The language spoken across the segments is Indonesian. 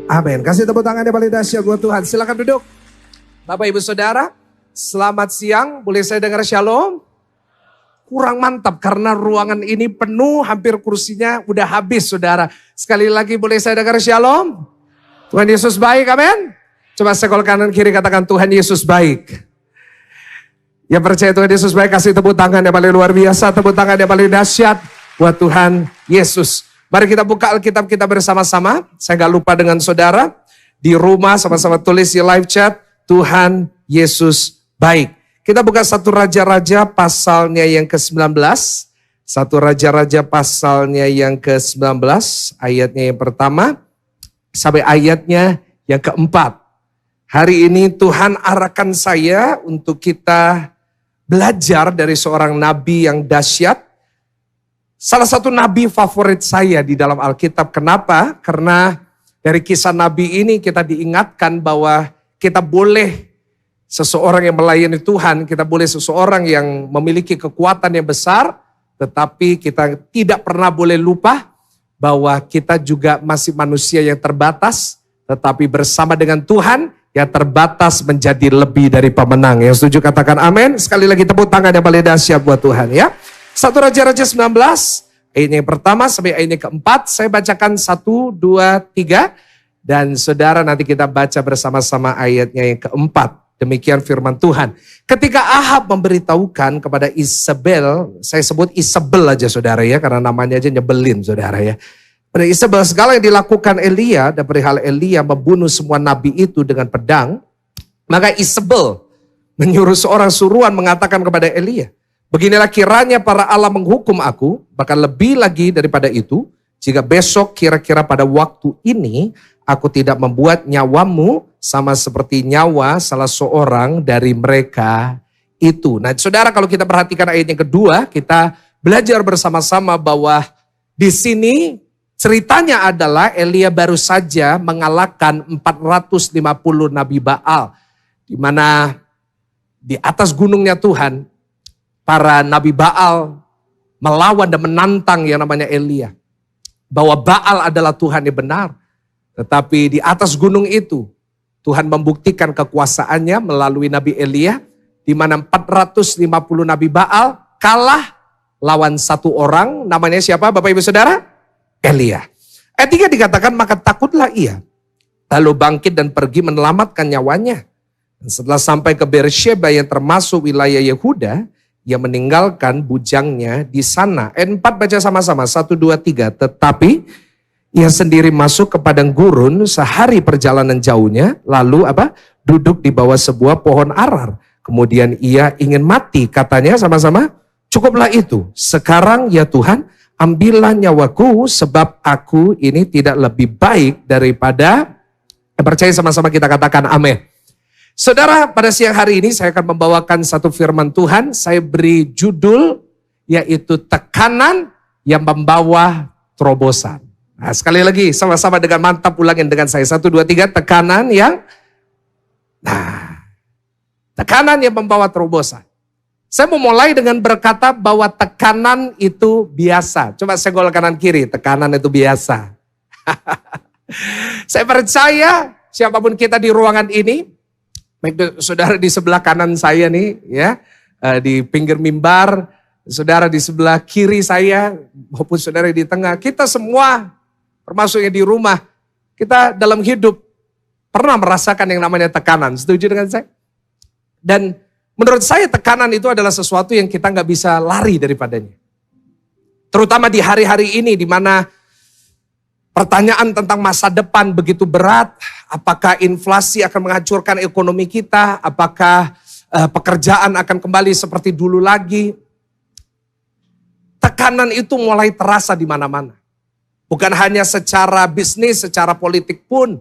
Amin. Kasih tepuk tangan yang paling dahsyat buat Tuhan. Silakan duduk. Bapak Ibu Saudara, selamat siang. Boleh saya dengar shalom? Kurang mantap karena ruangan ini penuh, hampir kursinya udah habis saudara. Sekali lagi boleh saya dengar shalom? Tuhan Yesus baik, amin. Coba sekol kanan kiri katakan Tuhan Yesus baik. Yang percaya Tuhan Yesus baik, kasih tepuk tangan yang paling luar biasa, tepuk tangan yang paling dahsyat buat Tuhan Yesus. Mari kita buka Alkitab kita bersama-sama. Saya gak lupa dengan saudara, di rumah sama-sama tulis di live chat, Tuhan Yesus baik. Kita buka 1 Raja-Raja pasalnya yang ke-19. 1 Raja-Raja pasalnya yang ke-19, ayatnya yang pertama sampai ayatnya yang keempat. Hari ini Tuhan arahkan saya untuk kita belajar dari seorang nabi yang dahsyat. Salah satu nabi favorit saya di dalam Alkitab. Kenapa? Karena dari kisah nabi ini kita diingatkan bahwa kita boleh seseorang yang melayani Tuhan, kita boleh seseorang yang memiliki kekuatan yang besar, tetapi kita tidak pernah boleh lupa bahwa kita juga masih manusia yang terbatas, tetapi bersama dengan Tuhan yang terbatas menjadi lebih dari pemenang. Yang setuju katakan amin. Sekali lagi tepuk tangan yang paling dahsyat buat Tuhan ya. 1 Raja-Raja 19, ayatnya yang pertama sampai ayatnya keempat. Saya bacakan 1, 2, 3. Dan saudara nanti kita baca bersama-sama ayatnya yang keempat. Demikian firman Tuhan. Ketika Ahab memberitahukan kepada Isabel, saya sebut Isabel aja saudara ya, karena namanya aja nyebelin saudara ya. Pada Isabel segala yang dilakukan Elia dan perihal Elia membunuh semua nabi itu dengan pedang, maka Isabel menyuruh seorang suruhan mengatakan kepada Elia, beginilah kiranya para Allah menghukum aku, bahkan lebih lagi daripada itu, jika besok kira-kira pada waktu ini aku tidak membuat nyawamu sama seperti nyawa salah seorang dari mereka itu. Nah saudara, kalau kita perhatikan ayat yang kedua, kita belajar bersama-sama bahwa di sini ceritanya adalah Elia baru saja mengalahkan 450 Nabi Baal. Di mana di atas gunungnya Tuhan, para Nabi Baal melawan dan menantang yang namanya Elia. Bahwa Baal adalah Tuhan yang benar. Tetapi di atas gunung itu, Tuhan membuktikan kekuasaannya melalui Nabi Elia. Di mana 450 Nabi Baal kalah lawan satu orang, namanya siapa Bapak Ibu Saudara? Elia. Ayat 3 dikatakan, maka takutlah ia. Lalu bangkit dan pergi menyelamatkan nyawanya. Dan setelah sampai ke Beersheba yang termasuk wilayah Yehuda, ia meninggalkan bujangnya di sana. Ayat 4 baca sama-sama, 1, 2, 3. Tetapi ia sendiri masuk ke padang gurun sehari perjalanan jauhnya. Lalu duduk di bawah sebuah pohon arar. Kemudian ia ingin mati, katanya sama-sama, cukuplah itu. Sekarang ya Tuhan, ambillah nyawaku sebab aku ini tidak lebih baik daripada, percaya sama-sama kita katakan amin. Saudara, pada siang hari ini saya akan membawakan satu firman Tuhan. Saya beri judul yaitu tekanan yang membawa terobosan. Nah, sekali lagi sama-sama dengan mantap ulangin dengan saya. 1, 2, 3, tekanan yang membawa terobosan. Saya mau mulai dengan berkata bahwa tekanan itu biasa. Coba senggol kanan kiri, tekanan itu biasa. Saya percaya siapapun kita di ruangan ini, baik saudara di sebelah kanan saya nih ya, di pinggir mimbar, saudara di sebelah kiri saya, maupun saudara di tengah, kita semua termasuk yang di rumah, kita dalam hidup pernah merasakan yang namanya tekanan. Setuju dengan saya? Dan menurut saya tekanan itu adalah sesuatu yang kita nggak bisa lari daripadanya. Terutama di hari-hari ini di mana pertanyaan tentang masa depan begitu berat. Apakah inflasi akan menghancurkan ekonomi kita? Apakah pekerjaan akan kembali seperti dulu lagi? Tekanan itu mulai terasa di mana-mana. Bukan hanya secara bisnis, secara politik pun.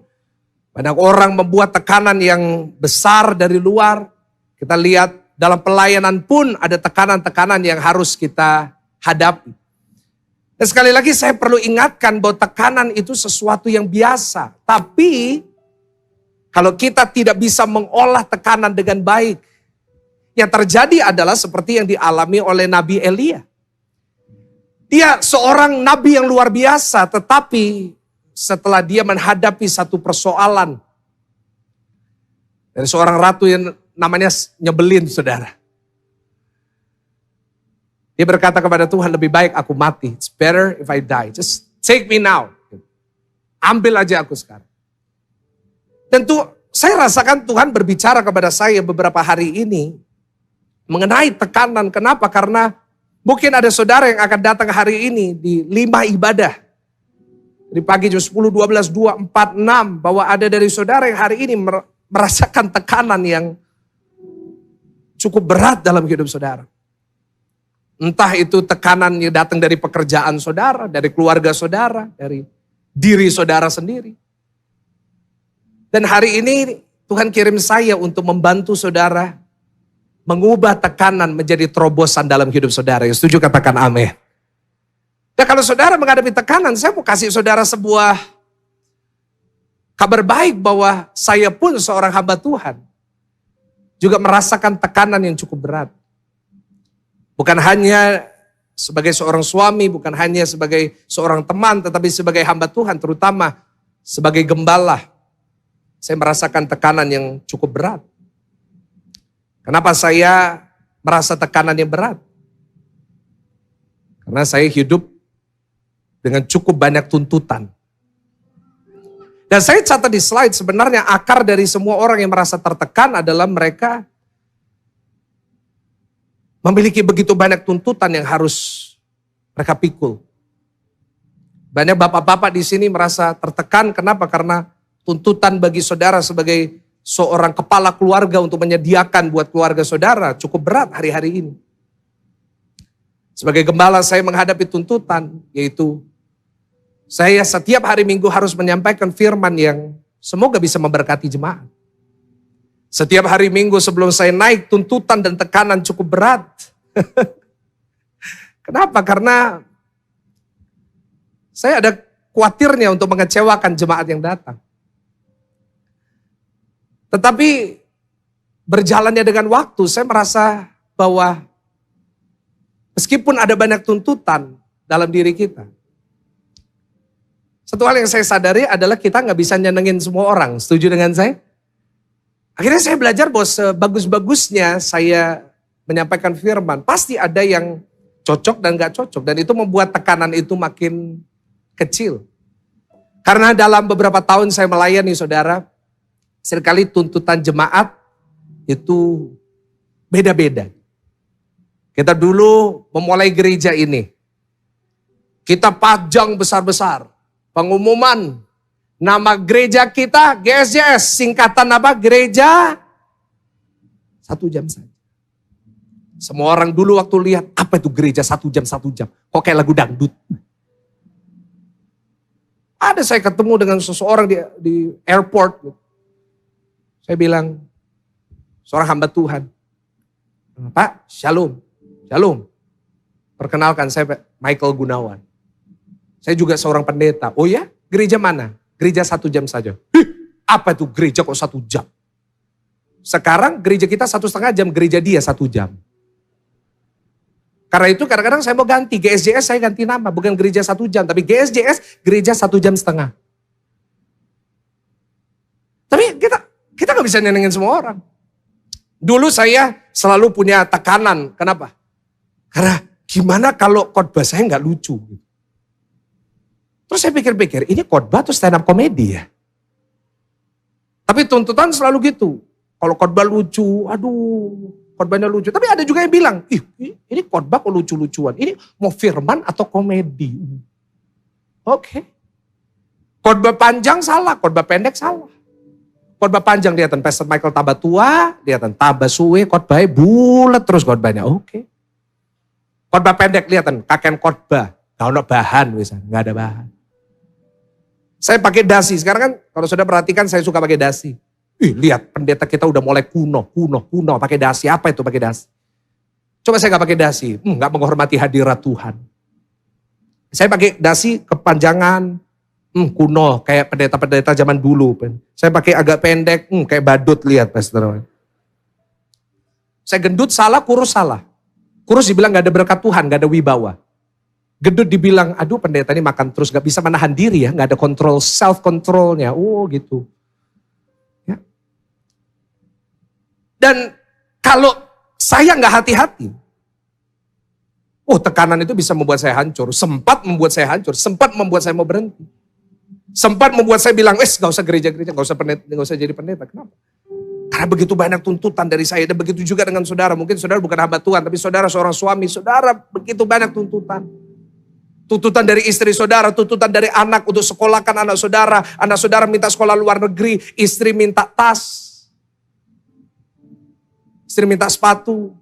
Banyak orang membuat tekanan yang besar dari luar. Kita lihat dalam pelayanan pun ada tekanan-tekanan yang harus kita hadapi. Dan sekali lagi saya perlu ingatkan bahwa tekanan itu sesuatu yang biasa. Tapi kalau kita tidak bisa mengolah tekanan dengan baik, yang terjadi adalah seperti yang dialami oleh Nabi Elia. Dia seorang nabi yang luar biasa, tetapi setelah dia menghadapi satu persoalan dari seorang ratu yang namanya nyebelin, saudara. Dia berkata kepada Tuhan, lebih baik aku mati. It's better if I die. Just take me now. Ambil aja aku sekarang. Tentu saya rasakan Tuhan berbicara kepada saya beberapa hari ini mengenai tekanan. Kenapa? Karena mungkin ada saudara yang akan datang hari ini di 5 ibadah. Di pagi jam 10, 12, 2, 4, 6. Bahwa ada dari saudara yang hari ini merasakan tekanan yang cukup berat dalam hidup saudara. Entah itu tekanan yang datang dari pekerjaan saudara, dari keluarga saudara, dari diri saudara sendiri. Dan hari ini Tuhan kirim saya untuk membantu saudara mengubah tekanan menjadi terobosan dalam hidup saudara. Yang setuju katakan amin. Dan kalau saudara menghadapi tekanan, saya mau kasih saudara sebuah kabar baik bahwa saya pun seorang hamba Tuhan juga merasakan tekanan yang cukup berat. Bukan hanya sebagai seorang suami, bukan hanya sebagai seorang teman, tetapi sebagai hamba Tuhan, terutama sebagai gembala. Saya merasakan tekanan yang cukup berat. Kenapa saya merasa tekanan yang berat? Karena saya hidup dengan cukup banyak tuntutan. Dan saya catat di slide, sebenarnya akar dari semua orang yang merasa tertekan adalah mereka memiliki begitu banyak tuntutan yang harus mereka pikul. Banyak bapak-bapak di sini merasa tertekan, kenapa? Karena tuntutan bagi saudara sebagai seorang kepala keluarga untuk menyediakan buat keluarga saudara cukup berat hari-hari ini. Sebagai gembala saya menghadapi tuntutan, yaitu saya setiap hari Minggu harus menyampaikan firman yang semoga bisa memberkati jemaat. Setiap hari Minggu sebelum saya naik, tuntutan dan tekanan cukup berat. Kenapa? Karena saya ada khawatirnya untuk mengecewakan jemaat yang datang. Tetapi berjalannya dengan waktu, saya merasa bahwa meskipun ada banyak tuntutan dalam diri kita, satu hal yang saya sadari adalah kita nggak bisa nyenengin semua orang. Setuju dengan saya? Akhirnya saya belajar bahwa sebagus-bagusnya saya menyampaikan firman, pasti ada yang cocok dan gak cocok. Dan itu membuat tekanan itu makin kecil. Karena dalam beberapa tahun saya melayani saudara, seringkali tuntutan jemaat itu beda-beda. Kita dulu memulai gereja ini, kita pajang besar-besar. Pengumuman nama gereja kita GSJS, singkatan apa? Gereja 1 jam saja. Semua orang dulu waktu lihat, apa itu gereja 1 jam, 1 jam. Kok kayak lagu dangdut. Ada saya ketemu dengan seseorang di airport. Saya bilang, seorang hamba Tuhan. Pak, shalom. Shalom. Perkenalkan saya Michael Gunawan. Saya juga seorang pendeta. Oh ya? Gereja mana? Gereja 1 jam saja. Apa itu gereja kok 1 jam? Sekarang gereja kita 1,5 jam, gereja dia 1 jam. Karena itu kadang-kadang saya mau ganti, GSJS saya ganti nama, bukan gereja 1 jam, tapi GSJS gereja 1,5 jam. Tapi kita gak bisa nyenengin semua orang. Dulu saya selalu punya tekanan, kenapa? Karena gimana kalau khotbah saya gak lucu? Terus saya pikir-pikir, ini khotbah atau stand up komedi ya? Tapi tuntutan selalu gitu. Kalau khotbah lucu, aduh, khotbahnya lucu. Tapi ada juga yang bilang, ini khotbah kok lucu-lucuan. Ini mau firman atau komedi? Oke. Khotbah panjang salah, khotbah pendek salah. Khotbah panjang lihat Pastor Michael tambah tua, lihat tambah suwe, khotbahnya bulat terus khotbahnya. Oke. Khotbah pendek lihat kakek khotbah, gak ada bahan misalnya, gak ada bahan. Saya pakai dasi, sekarang kan kalau sudah perhatikan saya suka pakai dasi. Lihat pendeta kita udah mulai kuno, pakai dasi. Apa itu pakai dasi? Coba saya gak pakai dasi, gak menghormati hadirat Tuhan. Saya pakai dasi kepanjangan, kuno, kayak pendeta-pendeta zaman dulu. Saya pakai agak pendek, kayak badut lihat pastor. Saya gendut salah, kurus salah. Kurus dibilang gak ada berkat Tuhan, gak ada wibawa. Gedut dibilang, aduh pendeta ini makan terus gak bisa menahan diri ya, gak ada kontrol, self controlnya. Oh gitu. Ya. Dan kalau saya gak hati-hati, tekanan itu bisa membuat saya hancur, sempat membuat saya hancur, sempat membuat saya mau berhenti. Sempat membuat saya bilang, gak usah gereja-gereja, gak usah jadi pendeta. Kenapa? Karena begitu banyak tuntutan dari saya, dan begitu juga dengan saudara. Mungkin saudara bukan hamba Tuhan, tapi saudara seorang suami, saudara begitu banyak tuntutan. Tuntutan dari istri saudara, tuntutan dari anak untuk sekolahkan anak saudara minta sekolah luar negeri, istri minta tas, istri minta sepatu.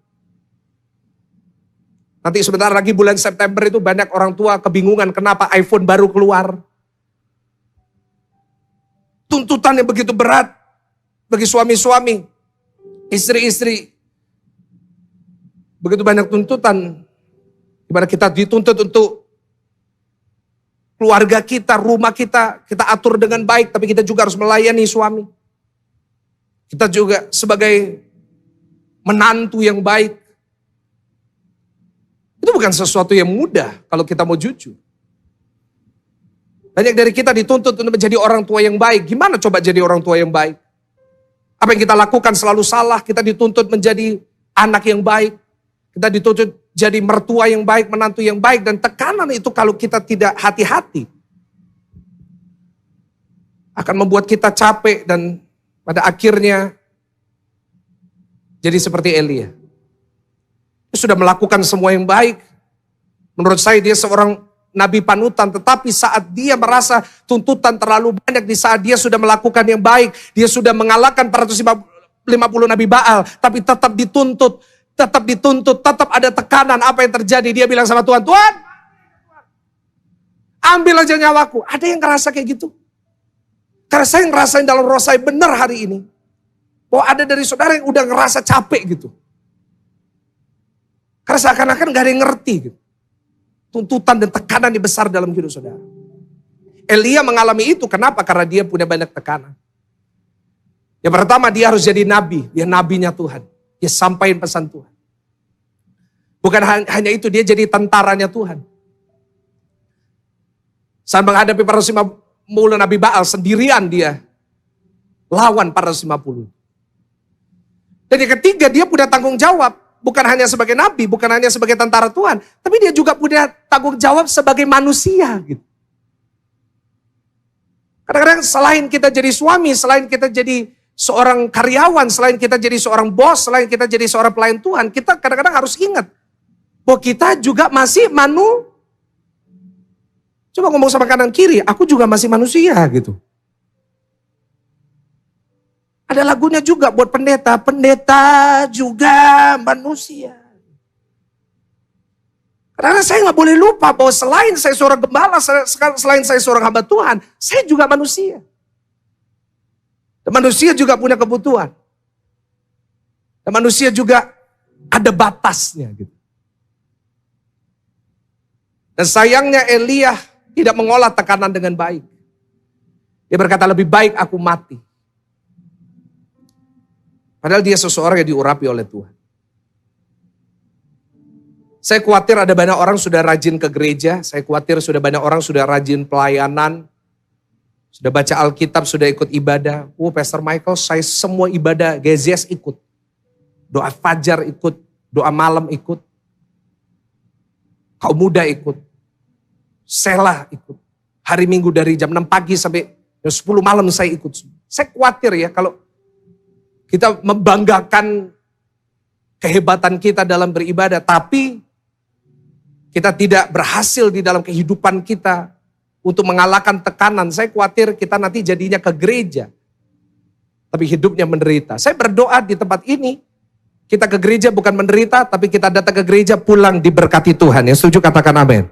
Nanti sebentar lagi bulan September itu banyak orang tua kebingungan kenapa iPhone baru keluar. Tuntutan yang begitu berat bagi suami-suami, istri-istri. Begitu banyak tuntutan, dimana kita dituntut untuk keluarga kita, rumah kita atur dengan baik, tapi kita juga harus melayani suami. Kita juga sebagai menantu yang baik. Itu bukan sesuatu yang mudah kalau kita mau jujur. Banyak dari kita dituntut untuk menjadi orang tua yang baik. Gimana coba jadi orang tua yang baik? Apa yang kita lakukan selalu salah, kita dituntut menjadi anak yang baik. Kita dituntut jadi mertua yang baik, menantu yang baik. Dan tekanan itu kalau kita tidak hati-hati, akan membuat kita capek dan pada akhirnya jadi seperti Elia. Dia sudah melakukan semua yang baik. Menurut saya dia seorang nabi panutan, tetapi saat dia merasa tuntutan terlalu banyak, di saat dia sudah melakukan yang baik, dia sudah mengalahkan 450 nabi Baal, tapi tetap dituntut, tetap ada tekanan. Apa yang terjadi? Dia bilang sama Tuhan, Tuhan, ambil aja nyawaku. Ada yang ngerasa kayak gitu? Karena saya ngerasain dalam roh saya benar hari ini, bahwa ada dari saudara yang udah ngerasa capek gitu. Karena seakan-akan gak ada yang ngerti gitu. Tuntutan dan tekanan yang besar dalam hidup saudara. Elia mengalami itu, kenapa? Karena dia punya banyak tekanan. Yang pertama, dia harus jadi nabi, dia nabinya Tuhan. Dia sampaikan pesan Tuhan. Bukan hanya itu, dia jadi tentaranya Tuhan. Saat menghadapi 450 nabi Baal, sendirian dia lawan 450. Dan yang ketiga, dia punya tanggung jawab. Bukan hanya sebagai nabi, bukan hanya sebagai tentara Tuhan. Tapi dia juga punya tanggung jawab sebagai manusia. Gitu. Kadang-kadang selain kita jadi suami, selain kita jadi seorang karyawan, selain kita jadi seorang bos, selain kita jadi seorang pelayan Tuhan, kita kadang-kadang harus ingat bahwa kita juga masih Coba ngomong sama kanan kiri, aku juga masih manusia gitu. Ada lagunya juga buat pendeta, pendeta juga manusia. Karena saya nggak boleh lupa bahwa selain saya seorang gembala, selain saya seorang hamba Tuhan, saya juga manusia. Dan manusia juga punya kebutuhan. Dan manusia juga ada batasnya gitu. Dan sayangnya Elia tidak mengolah tekanan dengan baik. Dia berkata, lebih baik aku mati. Padahal dia seseorang yang diurapi oleh Tuhan. Saya khawatir ada banyak orang sudah rajin ke gereja. Saya khawatir sudah banyak orang sudah rajin pelayanan. Sudah baca Alkitab, sudah ikut ibadah. Pastor Michael, saya semua ibadah GZS ikut. Doa fajar ikut, doa malam ikut. Kaum muda ikut. Selah ikut. Hari Minggu dari jam 6 pagi sampai jam 10 malam saya ikut. Saya khawatir ya kalau kita membanggakan kehebatan kita dalam beribadah, tapi kita tidak berhasil di dalam kehidupan kita untuk mengalahkan tekanan. Saya khawatir kita nanti jadinya ke gereja, tapi hidupnya menderita. Saya berdoa di tempat ini, kita ke gereja bukan menderita, tapi kita datang ke gereja pulang diberkati Tuhan. Yang setuju katakan amin.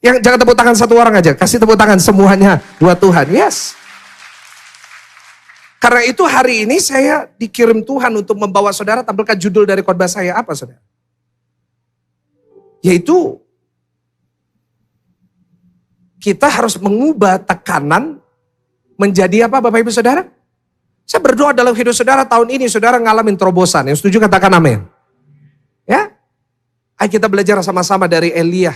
Yang jangan tepuk tangan satu orang aja, kasih tepuk tangan semuanya buat Tuhan. Yes. Karena itu hari ini saya dikirim Tuhan untuk membawa saudara, tampilkan judul dari khotbah saya apa saudara? Yaitu kita harus mengubah tekanan menjadi apa Bapak Ibu Saudara? Saya berdoa dalam hidup saudara tahun ini saudara ngalamin terobosan. Yang setuju katakan amin. Ya? Ayo kita belajar sama-sama dari Elia.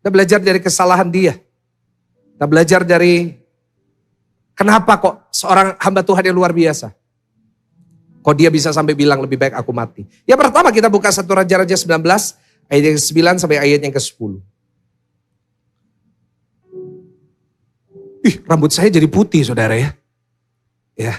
Kita belajar dari kesalahan dia. Kita belajar dari kenapa kok seorang hamba Tuhan yang luar biasa. Kok dia bisa sampai bilang lebih baik aku mati. Yang pertama kita buka 1 Raja-Raja 19 ayat yang ke-9 sampai ayat yang ke-10. Rambut saya jadi putih saudara ya. Ya.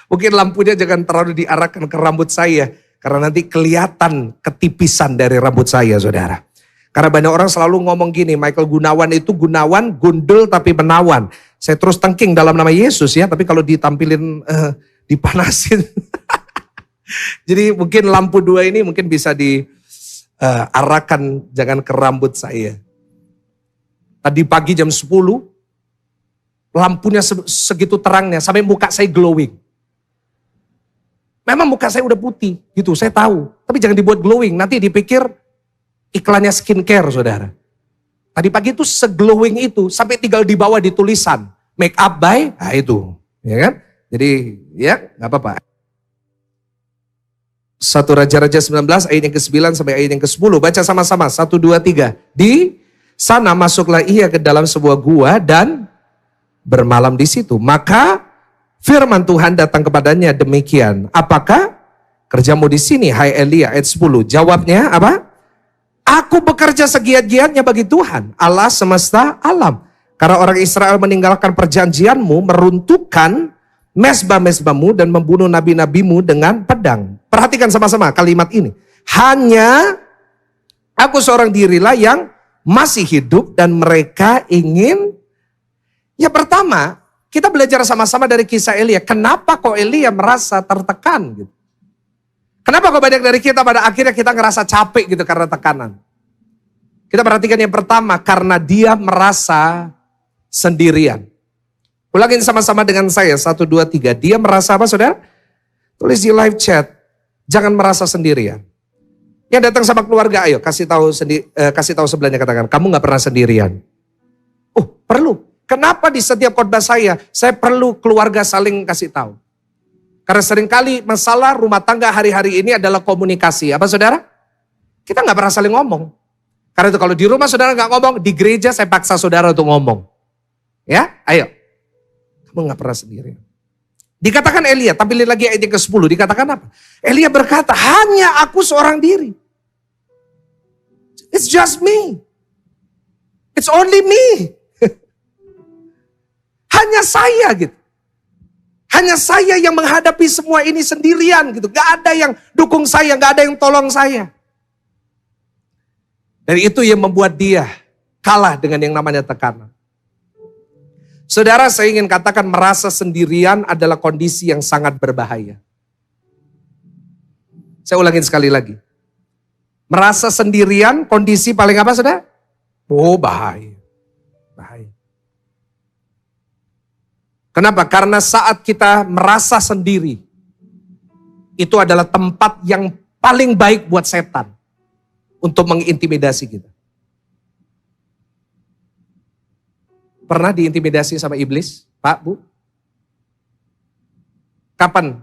Mungkin lampunya jangan terlalu diarahkan ke rambut saya. Karena nanti kelihatan ketipisan dari rambut saya saudara. Karena banyak orang selalu ngomong gini, Michael Gunawan itu Gunawan, gundul tapi menawan. Saya terus tengking dalam nama Yesus ya, tapi kalau ditampilin dipanasin. Jadi mungkin lampu 2 ini mungkin bisa diarahkan jangan ke rambut saya. Tadi pagi jam 10, lampunya segitu terangnya sampai muka saya glowing. Memang muka saya udah putih gitu, saya tahu. Tapi jangan dibuat glowing, nanti dipikir iklannya skincare saudara. Tadi pagi itu seglowing itu sampai tinggal di bawah di tulisan make up by, nah itu. Ya kan? Jadi ya gak apa-apa. 1 Raja-Raja 19 ayat yang ke-9 sampai ayat yang ke-10. Baca sama-sama, 1, 2, 3. Di sana masuklah ia ke dalam sebuah gua dan bermalam di situ. Maka firman Tuhan datang kepadanya demikian. Apakah kerjamu di sini, hai Elia? Ayat 10. Jawabnya apa? Aku bekerja segiat-giatnya bagi Tuhan, Allah semesta alam. Karena orang Israel meninggalkan perjanjianmu, meruntuhkan mezbah-mezbahmu dan membunuh nabi-nabimu dengan pedang. Perhatikan sama-sama kalimat ini. Hanya aku seorang dirilah yang masih hidup dan mereka ingin. Ya pertama, kita belajar sama-sama dari kisah Elia. Kenapa kok Elia merasa tertekan gitu? Kenapa kok banyak dari kita pada akhirnya kita ngerasa capek gitu karena tekanan? Kita perhatikan yang pertama, karena dia merasa sendirian. Ulangin sama-sama dengan saya, 1, 2, 3. Dia merasa apa saudara? Tulis di live chat, jangan merasa sendirian. Yang datang sama keluarga, ayo kasih tahu sebelahnya, katakan, kamu gak pernah sendirian. Oh perlu. Kenapa di setiap khotbah saya perlu keluarga saling kasih tahu? Karena seringkali masalah rumah tangga hari-hari ini adalah komunikasi. Apa saudara? Kita gak pernah saling ngomong. Karena itu kalau di rumah saudara gak ngomong, di gereja saya paksa saudara untuk ngomong. Ya, ayo. Kamu gak pernah sendirian. Dikatakan Elia, tampilin lagi ayat yang ke-10, dikatakan apa? Elia berkata, hanya aku seorang diri. It's just me. It's only me. Hanya saya gitu. Hanya saya yang menghadapi semua ini sendirian gitu. Gak ada yang dukung saya, gak ada yang tolong saya. Dan itu yang membuat dia kalah dengan yang namanya tekanan. Saudara, saya ingin katakan merasa sendirian adalah kondisi yang sangat berbahaya. Saya ulangin sekali lagi. Merasa sendirian kondisi paling apa saudara? Oh bahaya. Bahaya. Kenapa? Karena saat kita merasa sendiri, itu adalah tempat yang paling baik buat setan untuk mengintimidasi kita. Pernah diintimidasi sama iblis, Pak, Bu? Kapan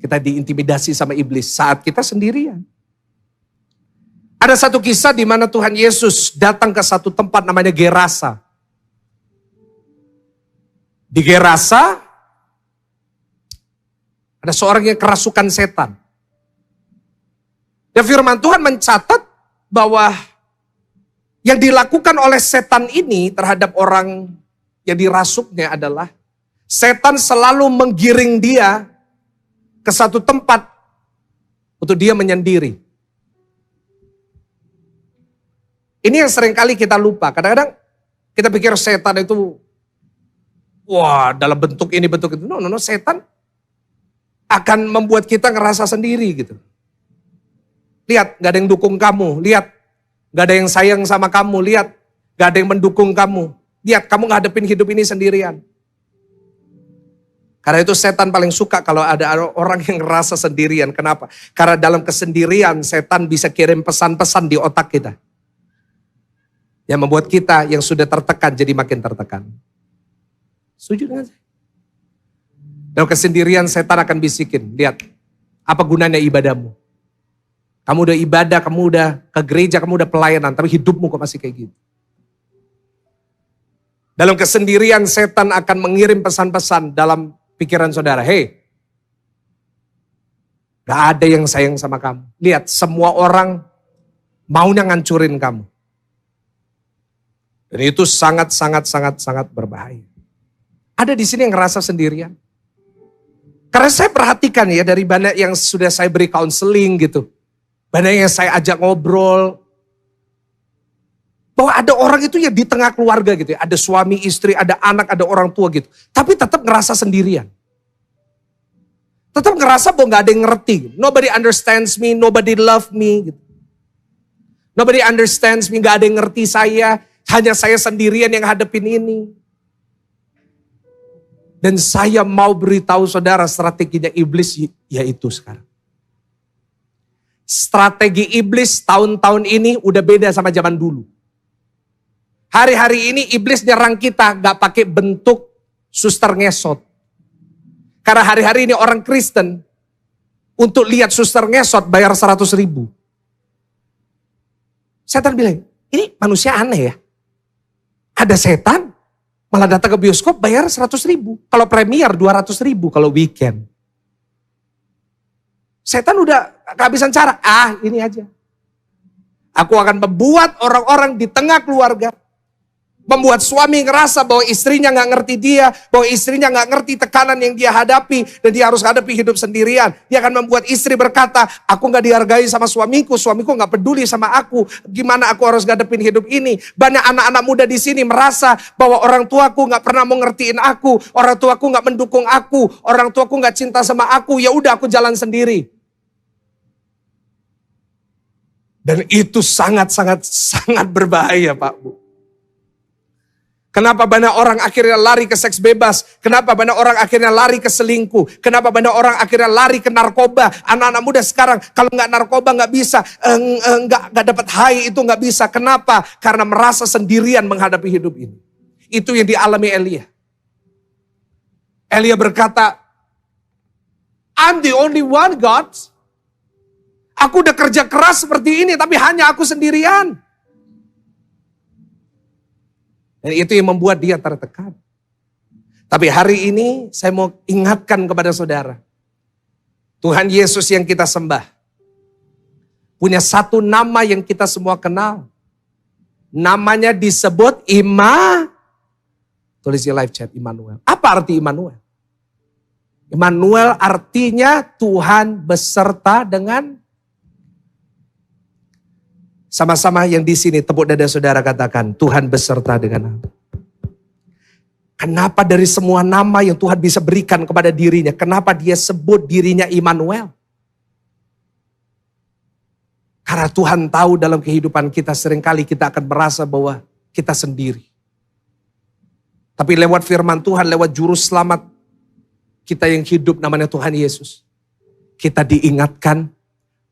kita diintimidasi sama iblis? Saat kita sendirian. Ada satu kisah di mana Tuhan Yesus datang ke satu tempat namanya Gerasa. Di Gerasa, ada seorang yang kerasukan setan. Dan firman Tuhan mencatat bahwa yang dilakukan oleh setan ini terhadap orang yang dirasuknya adalah setan selalu menggiring dia ke satu tempat untuk dia menyendiri. Ini yang seringkali kita lupa. Kadang-kadang kita pikir setan itu wah, dalam bentuk ini, bentuk itu. No, setan akan membuat kita ngerasa sendiri gitu. Lihat, gak ada yang dukung kamu. Lihat, gak ada yang sayang sama kamu. Lihat, gak ada yang mendukung kamu. Lihat, kamu ngadepin hidup ini sendirian. Karena itu setan paling suka kalau ada orang yang ngerasa sendirian. Kenapa? Karena dalam kesendirian setan bisa kirim pesan-pesan di otak kita. Yang membuat kita yang sudah tertekan jadi makin tertekan. Setuju dengan saya? Dalam kesendirian setan akan bisikin, lihat apa gunanya ibadahmu. Kamu udah ibadah, kamu udah ke gereja, kamu udah pelayanan, tapi hidupmu kok masih kayak gitu. Dalam kesendirian setan akan mengirim pesan-pesan dalam pikiran saudara. Hei, gak ada yang sayang sama kamu. Lihat, semua orang maunya ngancurin kamu. Dan itu sangat berbahaya. Ada di sini yang ngerasa sendirian. Karena saya perhatikan ya dari banyak yang sudah saya beri counseling gitu. Banyak yang saya ajak ngobrol. Bahwa ada orang itu ya di tengah keluarga gitu ya. Ada suami, istri, ada anak, ada orang tua gitu. Tapi tetap ngerasa sendirian. Tetap ngerasa bahwa gak ada yang ngerti. Nobody understands me, nobody love me. Gitu. Nobody understands me, gak ada yang ngerti saya. Hanya saya sendirian yang hadapin ini. Dan saya mau beritahu saudara strateginya iblis yaitu sekarang. Strategi iblis tahun-tahun ini udah beda sama zaman dulu. Hari-hari ini iblis nyerang kita gak pakai bentuk suster ngesot. Karena hari-hari ini orang Kristen untuk lihat suster ngesot bayar 100.000. Setan bilang, ini manusia aneh ya. Ada setan malah datang ke bioskop bayar 100.000. Kalau premier 200.000 kalau weekend. Setan udah kehabisan cara. Ini aja. Aku akan membuat orang-orang di tengah keluarga. Membuat suami ngerasa bahwa istrinya gak ngerti dia. Bahwa istrinya gak ngerti tekanan yang dia hadapi. Dan dia harus hadapi hidup sendirian. Dia akan membuat istri berkata, aku gak dihargai sama suamiku. Suamiku gak peduli sama aku. Gimana aku harus ngadepin hidup ini. Banyak anak-anak muda di sini merasa bahwa orang tuaku gak pernah mau ngertiin aku. Orang tuaku gak mendukung aku. Orang tuaku gak cinta sama aku. Ya udah aku jalan sendiri. Dan itu sangat berbahaya Pak Bu. Kenapa banyak orang akhirnya lari ke seks bebas? Kenapa banyak orang akhirnya lari ke selingkuh? Kenapa banyak orang akhirnya lari ke narkoba? Anak-anak muda sekarang kalau nggak narkoba nggak bisa, nggak dapat high itu nggak bisa. Kenapa? Karena merasa sendirian menghadapi hidup ini. Itu yang dialami Elia. Elia berkata, I'm the only one God. Aku udah kerja keras seperti ini tapi hanya aku sendirian. Dan itu yang membuat dia tertekan. Tapi hari ini saya mau ingatkan kepada saudara. Tuhan Yesus yang kita sembah. Punya satu nama yang kita semua kenal. Namanya disebut tulis di live chat, Immanuel. Apa arti Immanuel? Immanuel artinya Tuhan beserta dengan. Sama-sama yang di sini tepuk dada saudara katakan, Tuhan beserta dengan aku. Kenapa dari semua nama yang Tuhan bisa berikan kepada dirinya, kenapa dia sebut dirinya Immanuel? Karena Tuhan tahu dalam kehidupan kita seringkali kita akan merasa bahwa kita sendiri. Tapi lewat firman Tuhan, lewat juru selamat kita yang hidup namanya Tuhan Yesus. Kita diingatkan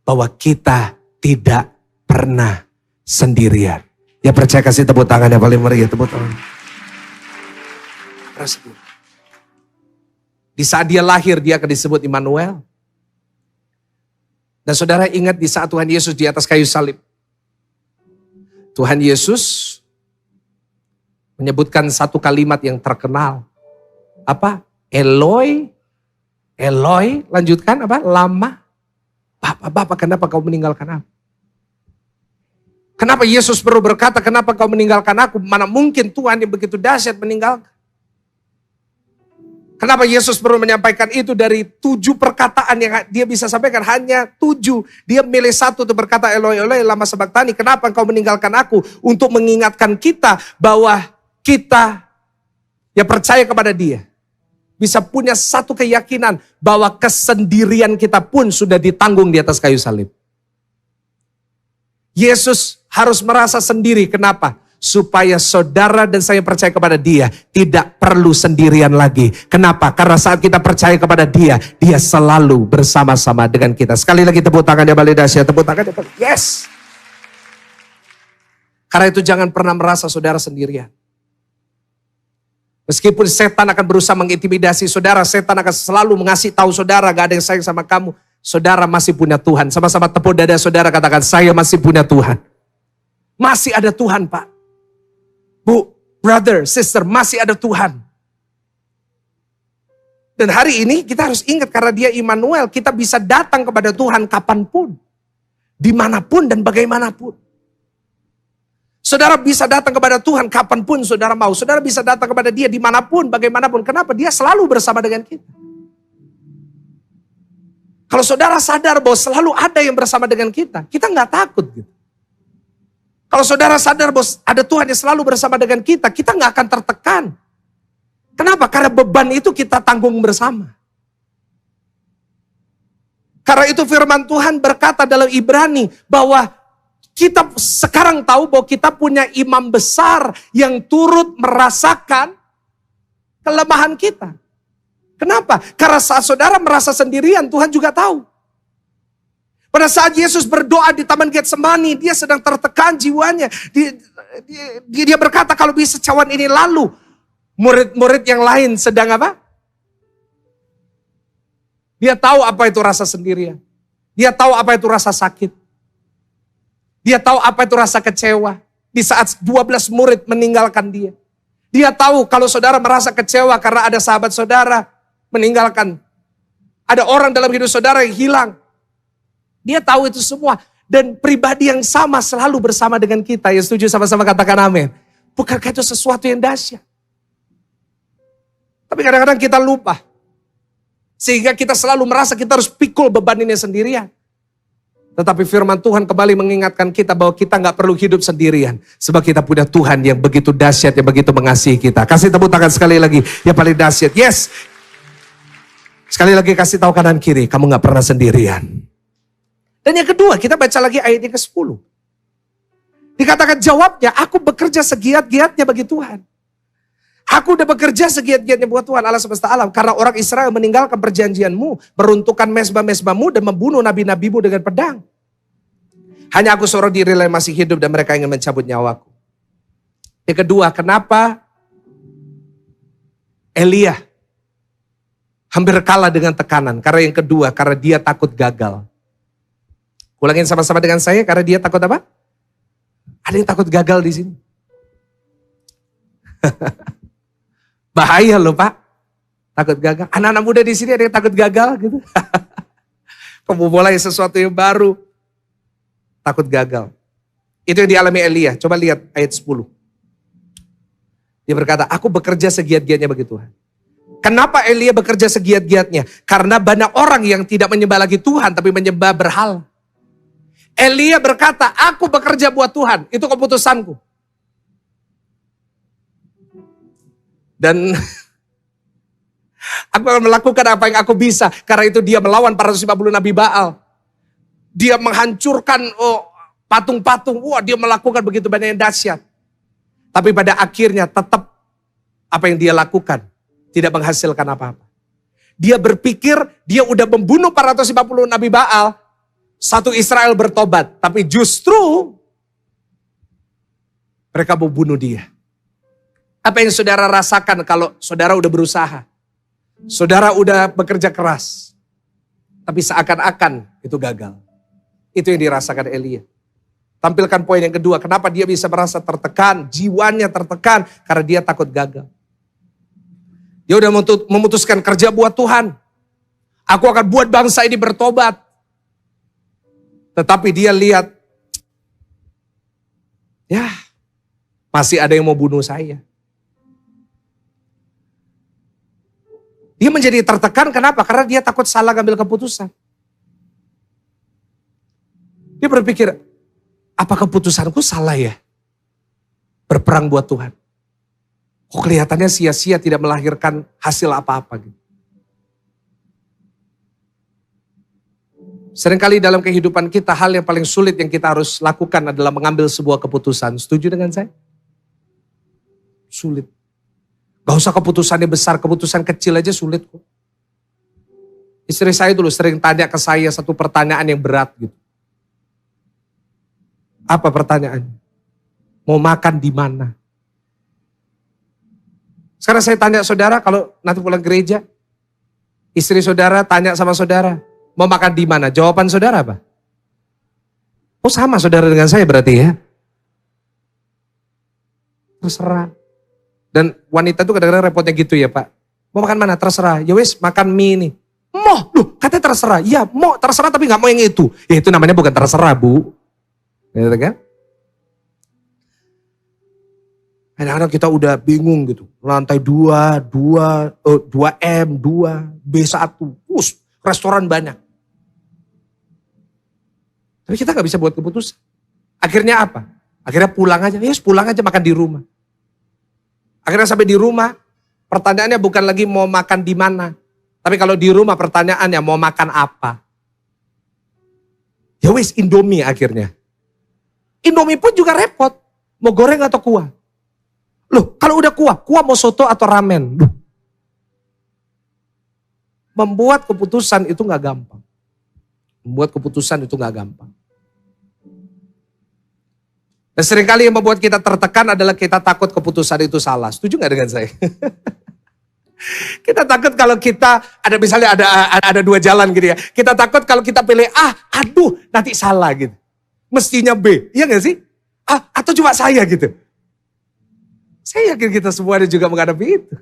bahwa kita tidak pernah sendirian. Ya percaya kasih tepuk tangan yang paling meriah, tepuk tangan. Di saat dia lahir dia akan disebut Immanuel. Dan saudara ingat di saat Tuhan Yesus di atas kayu salib. Tuhan Yesus menyebutkan satu kalimat yang terkenal. Apa? Eloi, Eloi, lanjutkan apa? Lama. Bapak, kenapa kau meninggalkan aku? Kenapa Yesus perlu berkata, kenapa kau meninggalkan aku? Mana mungkin Tuhan yang begitu dahsyat meninggalkan? Kenapa Yesus perlu menyampaikan itu dari 7 perkataan yang dia bisa sampaikan? Hanya 7. Dia milih 1 untuk berkata, Eloi, Eloi, lama sabachthani. Kenapa engkau meninggalkan aku? Untuk mengingatkan kita bahwa kita yang percaya kepada dia. Bisa punya satu keyakinan bahwa kesendirian kita pun sudah ditanggung di atas kayu salib. Yesus harus merasa sendiri. Kenapa? Supaya saudara dan saya percaya kepada dia tidak perlu sendirian lagi. Kenapa? Karena saat kita percaya kepada dia, dia selalu bersama-sama dengan kita. Sekali lagi tepuk tangan yang paling dahsyat, tepuk tangan yang paling, yes. Karena itu jangan pernah merasa saudara sendirian. Meskipun setan akan berusaha mengintimidasi saudara, setan akan selalu mengasih tahu saudara gak ada yang sayang sama kamu. saudara masih punya Tuhan. Sama-sama tepuk dada saudara, katakan, saya masih punya Tuhan. Masih ada Tuhan, Pak. Bu, brother, sister, masih ada Tuhan. Dan hari ini kita harus ingat, karena dia Immanuel, kita bisa datang kepada Tuhan kapanpun, dimanapun dan bagaimanapun. Saudara bisa datang kepada Tuhan kapanpun saudara mau. Saudara bisa datang kepada dia dimanapun, bagaimanapun. Kenapa? Dia selalu bersama dengan kita. Kalau saudara sadar bahwa selalu ada yang bersama dengan kita nggak takut gitu. Kalau saudara sadar bahwa ada Tuhan yang selalu bersama dengan kita nggak akan tertekan. Kenapa? Karena beban itu kita tanggung bersama. Karena itu firman Tuhan berkata dalam Ibrani bahwa kita sekarang tahu bahwa kita punya imam besar yang turut merasakan kelemahan kita. Kenapa? Karena saat saudara merasa sendirian, Tuhan juga tahu. Pada saat Yesus berdoa di Taman Getsemani, dia sedang tertekan jiwanya. Dia berkata, kalau bisa cawan ini lalu. Murid-murid yang lain sedang apa? Dia tahu apa itu rasa sendirian. Dia tahu apa itu rasa sakit. Dia tahu apa itu rasa kecewa. Di saat 12 murid meninggalkan dia. Dia tahu kalau saudara merasa kecewa karena ada sahabat saudara meninggalkan. Ada orang dalam hidup saudara yang hilang. Dia tahu itu semua. Dan pribadi yang sama selalu bersama dengan kita. Yang setuju sama-sama katakan amin. Bukankah itu sesuatu yang dahsyat? Tapi kadang-kadang kita lupa. Sehingga kita selalu merasa kita harus pikul beban ini sendirian. Tetapi firman Tuhan kembali mengingatkan kita bahwa kita gak perlu hidup sendirian. Sebab kita punya Tuhan yang begitu dahsyat, yang begitu mengasihi kita. Kasih tepuk tangan sekali lagi, yang paling dahsyat. Yes. Sekali lagi kasih tahu kanan kiri, kamu gak pernah sendirian. Dan yang kedua, kita baca lagi ayat yang ke-10. Dikatakan jawabnya, aku bekerja segiat-giatnya bagi Tuhan. Aku udah bekerja segiat-giatnya buat Tuhan Allah semesta alam. Karena orang Israel meninggalkan perjanjianmu, meruntuhkan mezbah-mezbahmu dan membunuh nabi-nabimu dengan pedang. Hanya aku seorang diri yang masih hidup dan mereka ingin mencabut nyawaku. Yang kedua, kenapa Elia hampir kalah dengan tekanan? Karena yang kedua, karena dia takut gagal. Ulangin sama-sama dengan saya, karena dia takut apa? Ada yang takut gagal di sini. Bahaya loh Pak, takut gagal. Anak-anak muda di sini ada yang takut gagal gitu. Kamu mulai sesuatu yang baru, takut gagal. Itu yang dialami Elia. Coba lihat ayat 10. Dia berkata, aku bekerja segiat-giatnya bagi Tuhan. Kenapa Elia bekerja segiat-giatnya? Karena banyak orang yang tidak menyembah lagi Tuhan, tapi menyembah berhala. Elia berkata, aku bekerja buat Tuhan, itu keputusanku. Dan aku akan melakukan apa yang aku bisa. Karena itu dia melawan para 450 nabi Baal. Dia menghancurkan patung-patung. Wah, dia melakukan begitu banyak yang dahsyat. Tapi pada akhirnya tetap apa yang dia lakukan tidak menghasilkan apa-apa. Dia berpikir dia udah membunuh para 450 nabi Baal. Satu Israel bertobat. Tapi justru mereka mau bunuh dia. Apa yang saudara rasakan kalau saudara udah berusaha? Saudara udah bekerja keras. Tapi seakan-akan itu gagal. Itu yang dirasakan Elia. Tampilkan poin yang kedua. Kenapa dia bisa merasa tertekan? Jiwanya tertekan karena dia takut gagal. Dia udah memutuskan kerja buat Tuhan. Aku akan buat bangsa ini bertobat. Tetapi dia lihat. Ya, masih ada yang mau bunuh saya. Dia menjadi tertekan, kenapa? Karena dia takut salah ngambil keputusan. Dia berpikir, apa keputusanku salah ya? Berperang buat Tuhan. Kok kelihatannya sia-sia tidak melahirkan hasil apa-apa gitu. Seringkali dalam kehidupan kita hal yang paling sulit yang kita harus lakukan adalah mengambil sebuah keputusan. Setuju dengan saya? Sulit. Gak usah keputusannya besar, keputusan kecil aja sulit kok. Istri saya dulu sering tanya ke saya satu pertanyaan yang berat gitu. Apa pertanyaannya? Mau makan di mana? Sekarang saya tanya saudara, kalau nanti pulang gereja, istri saudara tanya sama saudara, Mau makan di mana? Jawaban saudara apa? Oh sama saudara dengan saya berarti ya. Terserah. Dan wanita itu kadang-kadang repotnya gitu ya Pak. Mau makan mana? Terserah. Ya wis makan mie nih. Mau, loh katanya terserah. Iya mau terserah tapi gak mau yang itu. Ya itu namanya bukan terserah Bu. Gitu kan? Kadang-kadang kita udah bingung gitu. Lantai 2M, 2, B1. Restoran banyak. Tapi kita gak bisa buat keputusan. Akhirnya apa? Akhirnya pulang aja. Yes, pulang aja makan di rumah. Akhirnya sampai di rumah, pertanyaannya bukan lagi mau makan di mana. Tapi kalau di rumah pertanyaannya mau makan apa. Ya wis Indomie akhirnya. Indomie pun juga repot. Mau goreng atau kuah. Loh kalau udah kuah mau soto atau ramen. Loh. Membuat keputusan itu gak gampang. Membuat keputusan itu gak gampang. Dan seringkali yang membuat kita tertekan adalah kita takut keputusan itu salah. Setuju gak dengan saya? Kita takut kalau kita, ada misalnya ada 2 jalan gitu ya. Kita takut kalau kita pilih A, aduh nanti salah gitu. Mestinya B, iya gak sih? Atau cuma saya gitu. Saya yakin kita semua ada juga menghadapi itu.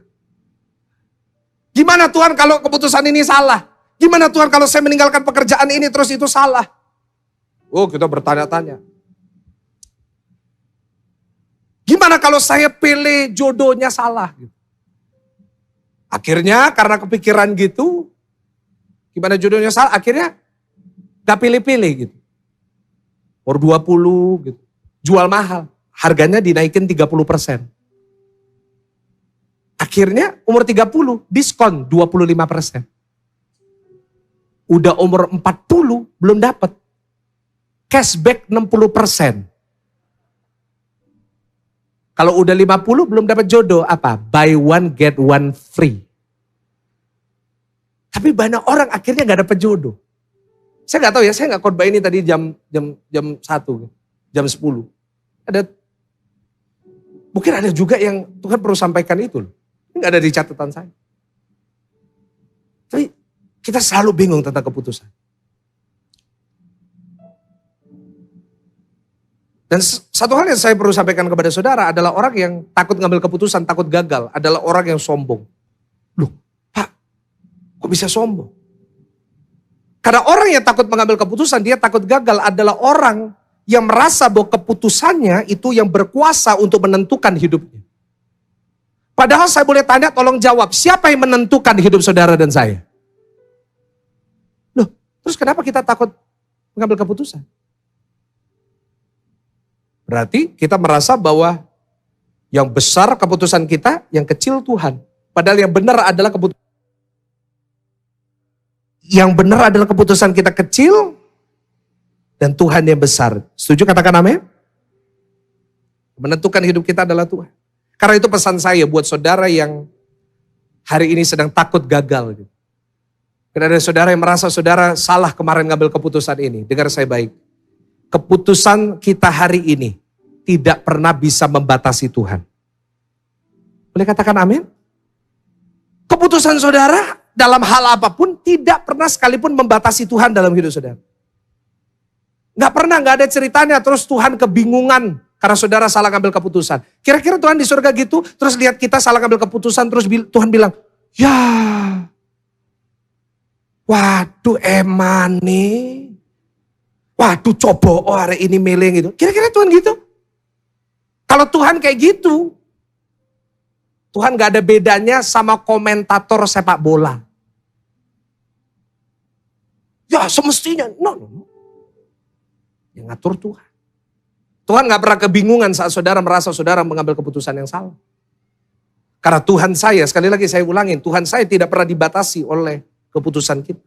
Gimana Tuhan kalau keputusan ini salah? Gimana Tuhan kalau saya meninggalkan pekerjaan ini terus itu salah? Oh kita bertanya-tanya. Gimana kalau saya pilih jodohnya salah? Akhirnya karena kepikiran gitu, gimana jodohnya salah? Akhirnya gak pilih-pilih gitu. Umur 20 gitu. Jual mahal, harganya dinaikin 30%. Akhirnya umur 30, diskon 25%. Udah umur 40, belum dapat. Cashback 60%. Kalau udah 50, belum dapat jodoh, apa? Buy one, get one free. Tapi banyak orang akhirnya gak dapat jodoh. Saya gak tahu ya, saya gak khotbah ini tadi jam 1, jam 10. Mungkin ada juga yang Tuhan perlu sampaikan itu loh. Ini gak ada di catatan saya. Tapi kita selalu bingung tentang keputusan. Dan satu hal yang saya perlu sampaikan kepada saudara adalah orang yang takut ngambil keputusan, takut gagal, adalah orang yang sombong. Loh, Pak, kok bisa sombong? Karena orang yang takut mengambil keputusan, dia takut gagal adalah orang yang merasa bahwa keputusannya itu yang berkuasa untuk menentukan hidupnya. Padahal saya boleh tanya, tolong jawab, siapa yang menentukan hidup saudara dan saya? Loh, terus kenapa kita takut mengambil keputusan? Berarti kita merasa bahwa yang besar keputusan kita, yang kecil Tuhan. Padahal yang benar adalah keputusan kita kecil dan Tuhan yang besar. Setuju katakan amin? Menentukan hidup kita adalah Tuhan. Karena itu pesan saya buat saudara yang hari ini sedang takut gagal. Karena ada saudara yang merasa saudara salah kemarin ngambil keputusan ini. Dengar saya baik. Keputusan kita hari ini tidak pernah bisa membatasi Tuhan. Boleh katakan amin? Keputusan saudara dalam hal apapun tidak pernah sekalipun membatasi Tuhan dalam hidup saudara. Gak ada ceritanya terus Tuhan kebingungan karena saudara salah ngambil keputusan. Kira-kira Tuhan di surga gitu, terus lihat kita salah ngambil keputusan, terus Tuhan bilang, ya, waduh eman nih. Waduh coba hari ini milih gitu. Kira-kira Tuhan gitu? Kalau Tuhan kayak gitu, Tuhan gak ada bedanya sama komentator sepak bola. Ya semestinya, no. Yang ngatur Tuhan. Tuhan gak pernah kebingungan saat saudara merasa saudara mengambil keputusan yang salah. Karena Tuhan saya, sekali lagi saya ulangin, Tuhan saya tidak pernah dibatasi oleh keputusan kita.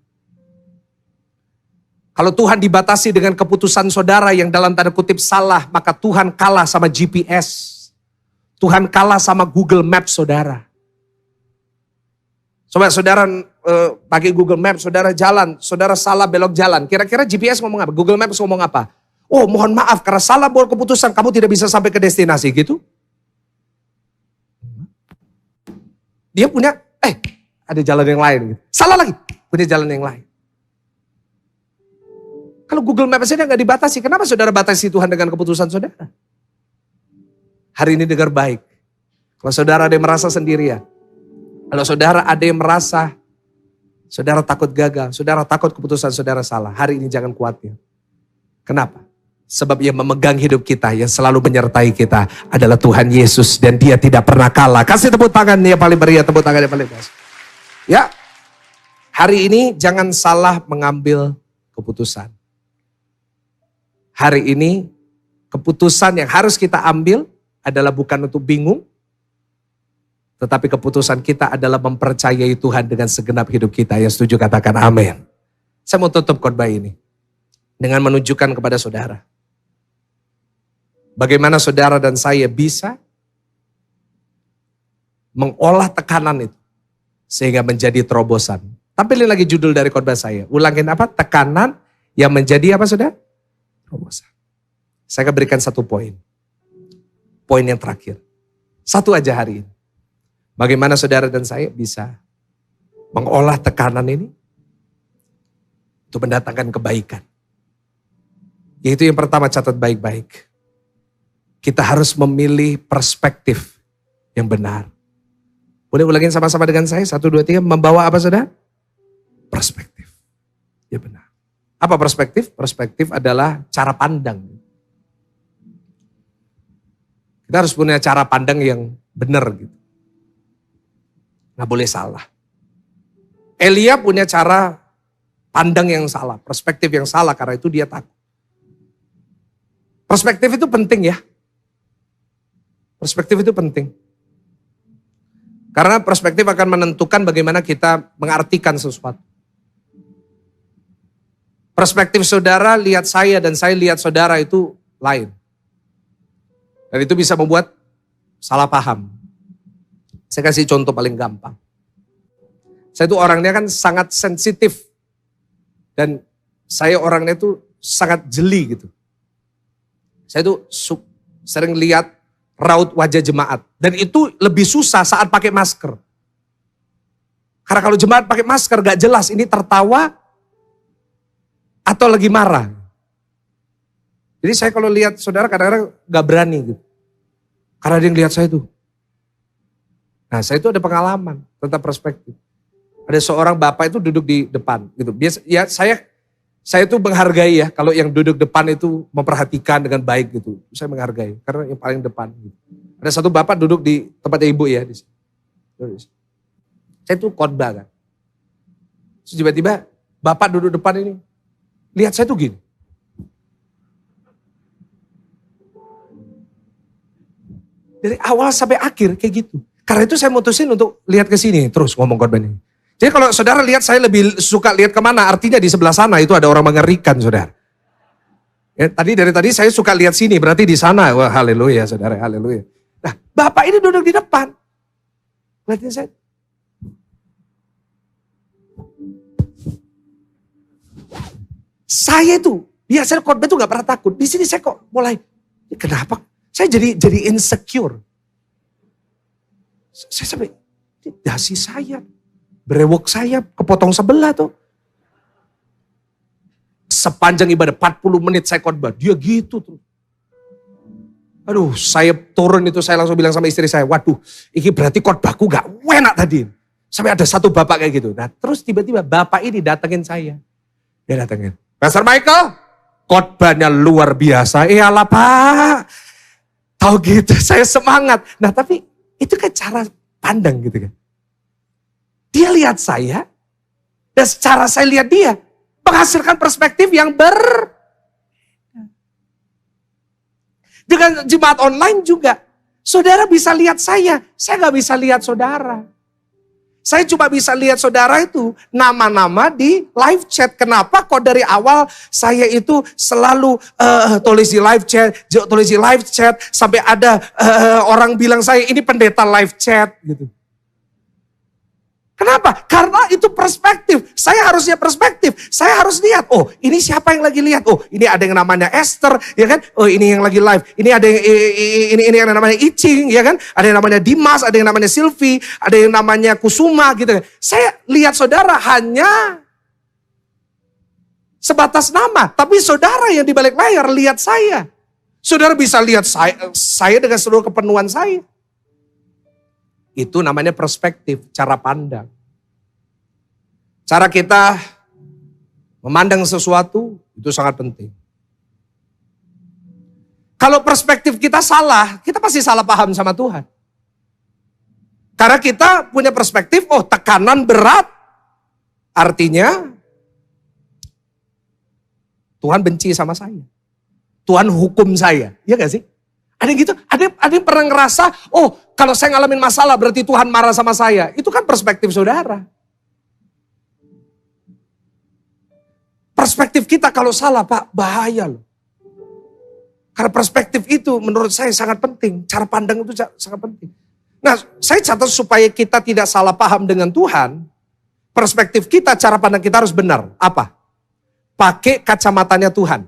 Kalau Tuhan dibatasi dengan keputusan saudara yang dalam tanda kutip salah, maka Tuhan kalah sama GPS. Tuhan kalah sama Google Maps saudara. Coba saudara pakai Google Maps, saudara jalan, saudara salah belok jalan. Kira-kira GPS ngomong apa? Google Maps ngomong apa? Oh mohon maaf karena salah buat keputusan kamu tidak bisa sampai ke destinasi gitu. Dia punya, ada jalan yang lain. Gitu. Salah lagi, punya jalan yang lain. Kalau Google Maps saja nggak dibatasi, kenapa saudara batasi Tuhan dengan keputusan saudara? Hari ini dengar baik. Kalau saudara ada yang merasa sendirian, kalau saudara ada yang merasa saudara takut gagal, saudara takut keputusan saudara salah, hari ini jangan khawatir. Kenapa? Sebab yang memegang hidup kita, yang selalu menyertai kita adalah Tuhan Yesus dan Dia tidak pernah kalah. Kasih tepuk tangan yang paling meriah, tepuk tangan yang paling bagus. Ya, hari ini jangan salah mengambil keputusan. Hari ini keputusan yang harus kita ambil adalah bukan untuk bingung, tetapi keputusan kita adalah mempercayai Tuhan dengan segenap hidup kita. Yang setuju katakan amin. Saya mau tutup khotbah ini dengan menunjukkan kepada saudara bagaimana saudara dan saya bisa mengolah tekanan itu sehingga menjadi terobosan. Tampilin lagi judul dari khotbah saya. Ulangin apa? Tekanan yang menjadi apa saudara? Terobosan. Saya akan berikan satu poin. Poin yang terakhir. Satu aja hari ini. Bagaimana saudara dan saya bisa mengolah tekanan ini untuk mendatangkan kebaikan. Yaitu yang pertama, catat baik-baik. Kita harus memilih perspektif yang benar. Boleh ulangin sama-sama dengan saya? 1, 2, 3. Membawa apa saudara? Perspektif. Ya benar. Apa perspektif? Perspektif adalah cara pandang. Kita harus punya cara pandang yang benar gitu. Nggak boleh salah. Elia punya cara pandang yang salah, perspektif yang salah, karena itu dia takut. Perspektif itu penting ya. Perspektif itu penting. Karena perspektif akan menentukan bagaimana kita mengartikan sesuatu. Perspektif saudara lihat saya dan saya lihat saudara itu lain. Dan itu bisa membuat salah paham. Saya kasih contoh paling gampang. Saya itu orangnya kan sangat sensitif. Dan saya orangnya itu sangat jeli gitu. Saya itu sering lihat raut wajah jemaat. Dan itu lebih susah saat pakai masker. Karena kalau jemaat pakai masker gak jelas ini tertawa atau lagi marah. Jadi saya kalau lihat saudara kadang-kadang gak berani gitu. Karena dia ngelihat saya tuh. Nah saya itu ada pengalaman tentang perspektif. Ada seorang bapak itu duduk di depan gitu. Biasa ya saya tuh menghargai ya kalau yang duduk depan itu memperhatikan dengan baik gitu. Saya menghargai karena yang paling depan gitu. Ada satu bapak duduk di tempatnya ibu ya di sini. Saya tuh khotbah kan. Terus tiba-tiba bapak duduk depan ini. Lihat saya tuh gini. Dari awal sampai akhir kayak gitu. Karena itu saya mutusin untuk lihat ke sini terus ngomong khotbah ini. Jadi kalau saudara lihat saya lebih suka lihat kemana, artinya di sebelah sana itu ada orang mengerikan saudara. Ya, dari tadi saya suka lihat sini, berarti di sana. Wah haleluya saudara, haleluya. Nah bapak ini duduk di depan. Lihatin saya. Saya itu, biasanya khotbah itu gak pernah takut. Di sini saya kok mulai, kenapa? Saya jadi insecure. Saya sampai, dasi sayap, brewok sayap, kepotong sebelah tuh. Sepanjang ibadah 40 menit saya khotbah, dia gitu tuh. Aduh, saya turun itu saya langsung bilang sama istri saya, waduh, ini berarti khotbahku gak enak tadi. Sampai ada satu bapak kayak gitu. Nah terus tiba-tiba bapak ini datengin saya. Dia datengin, Pastor Michael, khotbahnya luar biasa. Iyalah Pak. Tahu gitu, saya semangat. Nah tapi itu kan cara pandang gitu kan. Dia lihat saya, dan secara saya lihat dia, menghasilkan perspektif yang Dengan jemaat online juga, saudara bisa lihat saya gak bisa lihat saudara. Saya cuma bisa lihat saudara itu nama-nama di live chat. Kenapa kok dari awal saya itu selalu tulis di live chat sampai ada orang bilang saya ini pendeta live chat gitu. Kenapa? Karena itu perspektif. Saya harusnya perspektif. Saya harus lihat, oh ini siapa yang lagi lihat? Oh ini ada yang namanya Esther, ya kan? Oh ini yang lagi live. Ini ada yang ini yang namanya Icing, ya kan? Ada yang namanya Dimas, ada yang namanya Silvi, ada yang namanya Kusuma gitu kan. Saya lihat saudara hanya sebatas nama. Tapi saudara yang di balik layar lihat saya. Saudara bisa lihat saya dengan seluruh kepenuhan saya. Itu namanya perspektif, cara pandang. Cara kita memandang sesuatu itu sangat penting. Kalau perspektif kita salah, kita pasti salah paham sama Tuhan. Karena kita punya perspektif, oh tekanan berat, artinya Tuhan benci sama saya. Tuhan hukum saya, iya gak sih? Ada yang gitu, ada yang pernah ngerasa, oh kalau saya ngalamin masalah berarti Tuhan marah sama saya. Itu kan perspektif saudara. Perspektif kita kalau salah Pak, bahaya loh. Karena perspektif itu menurut saya sangat penting. Cara pandang itu sangat penting. Nah, saya catat supaya kita tidak salah paham dengan Tuhan. Perspektif kita, cara pandang kita harus benar. Apa? Pakai kacamatanya Tuhan.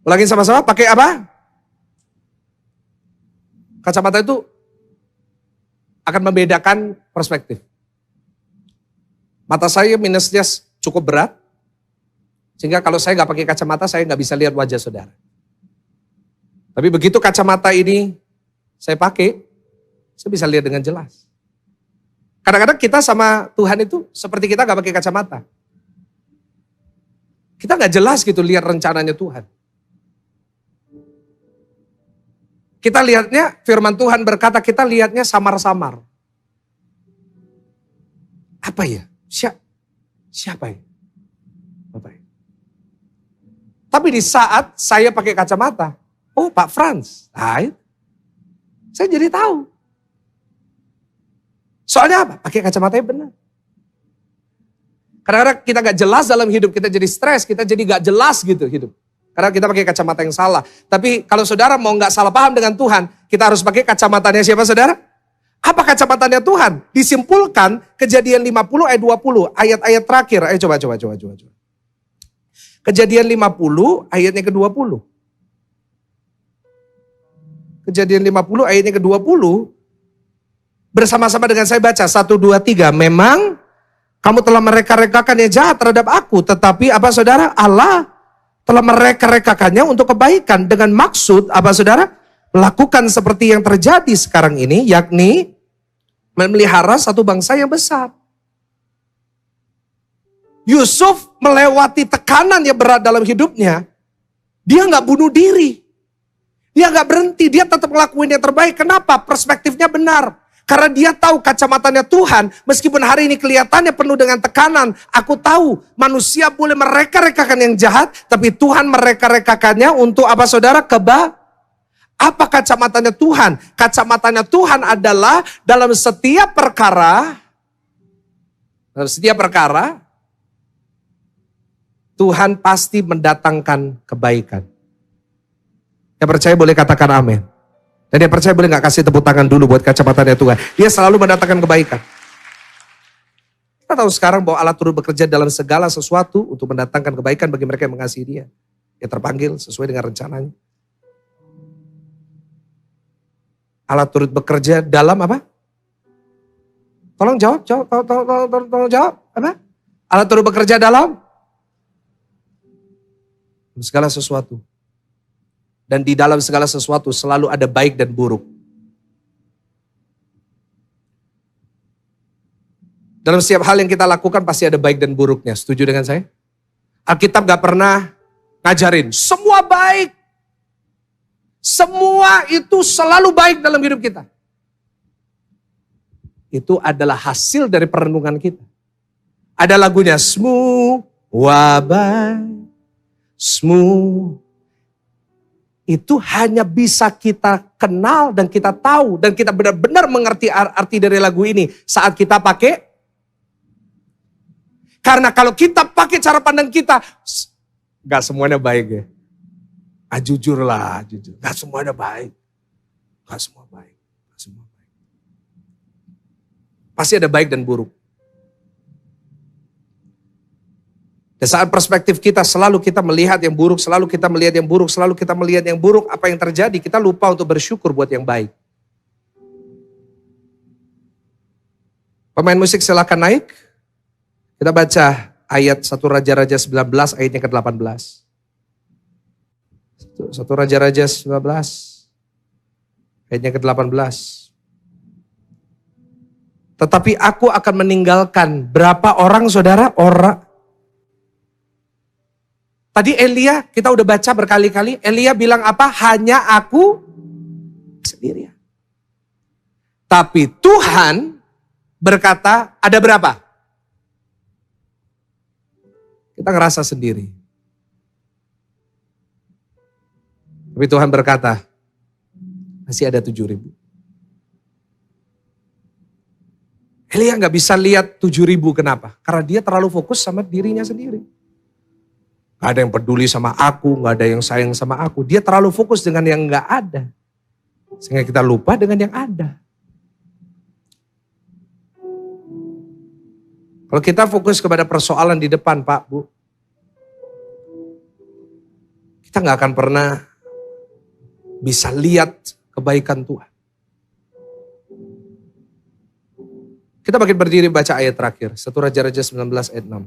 Ulangin sama-sama, pakai apa? Kacamata itu akan membedakan perspektif. Mata saya minusnya cukup berat. Sehingga kalau saya nggak pakai kacamata, saya nggak bisa lihat wajah saudara. Tapi begitu kacamata ini saya pakai, saya bisa lihat dengan jelas. Kadang-kadang kita sama Tuhan itu seperti kita nggak pakai kacamata. Kita nggak jelas gitu lihat rencananya Tuhan. Kita lihatnya, firman Tuhan berkata kita lihatnya samar-samar. Apa ya? Siapa ya? Apa ya? Tapi di saat saya pakai kacamata, oh Pak Frans, saya jadi tahu. Soalnya apa? Pakai kacamatanya benar. Kadang-kadang kita gak jelas dalam hidup, kita jadi stres, kita jadi gak jelas gitu hidup. Karena kita pakai kacamata yang salah. Tapi kalau saudara mau gak salah paham dengan Tuhan, kita harus pakai kacamatanya siapa saudara? Apa kacamatanya Tuhan? Disimpulkan Kejadian 50 ayat 20, ayat-ayat terakhir. Ayo coba. Kejadian 50 ayatnya ke-20. Kejadian 50 ayatnya ke-20. Bersama-sama dengan saya baca. 1, 2, 3. Memang kamu telah mereka-rekakan yang jahat terhadap aku. Tetapi apa saudara? Allah telah mereka-rekakannya untuk kebaikan. Dengan maksud apa saudara? Melakukan seperti yang terjadi sekarang ini. Yakni memelihara satu bangsa yang besar. Yusuf melewati tekanan yang berat dalam hidupnya. Dia gak bunuh diri. Dia gak berhenti. Dia tetap ngelakuin yang terbaik. Kenapa? Perspektifnya benar. Karena dia tahu kacamatanya Tuhan. Meskipun hari ini kelihatannya penuh dengan tekanan. Aku tahu manusia boleh mereka-rekakan yang jahat. Tapi Tuhan mereka-rekakannya untuk apa saudara? Apa kacamatanya Tuhan? Kacamatanya Tuhan adalah dalam setiap perkara. Tuhan pasti mendatangkan kebaikan. Yang percaya boleh katakan amin. Dan yang percaya boleh gak kasih tepuk tangan dulu buat kacamatanya Tuhan. Dia selalu mendatangkan kebaikan. Kita tahu sekarang bahwa Allah turut bekerja dalam segala sesuatu untuk mendatangkan kebaikan bagi mereka yang mengasihi Dia. Dia terpanggil sesuai dengan rencananya. Allah turut bekerja dalam apa? Tolong jawab. Tolong jawab. Apa? Allah turut bekerja dalam segala sesuatu. Dan di dalam segala sesuatu selalu ada baik dan buruk. Dalam setiap hal yang kita lakukan pasti ada baik dan buruknya. Setuju dengan saya? Alkitab gak pernah ngajarin semua baik. Semua itu selalu baik dalam hidup kita. Itu adalah hasil dari perenungan kita. Ada lagunya, smooth, wabai. Smooth. Itu hanya bisa kita kenal dan kita tahu. Dan kita benar-benar mengerti arti dari lagu ini saat kita pakai. Karena kalau kita pakai cara pandang kita, gak semuanya baik ya. Jujur. Gak semuanya baik. Gak semua baik. Pasti ada baik dan buruk. Dan saat perspektif kita selalu kita melihat yang buruk, selalu kita melihat yang buruk, apa yang terjadi? Kita lupa untuk bersyukur buat yang baik. Pemain musik silakan naik. Kita baca ayat 1 Raja-Raja 19 ayatnya ke-18. 1 Raja-Raja 19 ayatnya ke-18. Tetapi aku akan meninggalkan berapa orang saudara? Tadi Elia kita udah baca berkali-kali. Elia bilang apa? Hanya aku sendirian. Tapi Tuhan berkata ada berapa? Kita ngerasa sendiri. Tapi Tuhan berkata masih ada 7.000. Elia gak bisa lihat 7.000, kenapa? Karena dia terlalu fokus sama dirinya sendiri. Gak ada yang peduli sama aku, gak ada yang sayang sama aku. Dia terlalu fokus dengan yang gak ada. Sehingga kita lupa dengan yang ada. Kalau kita fokus kepada persoalan di depan Pak, Bu. Kita gak akan pernah bisa lihat kebaikan Tuhan. Kita makin berdiri baca ayat terakhir. 1 Raja-Raja 19 ayat 6.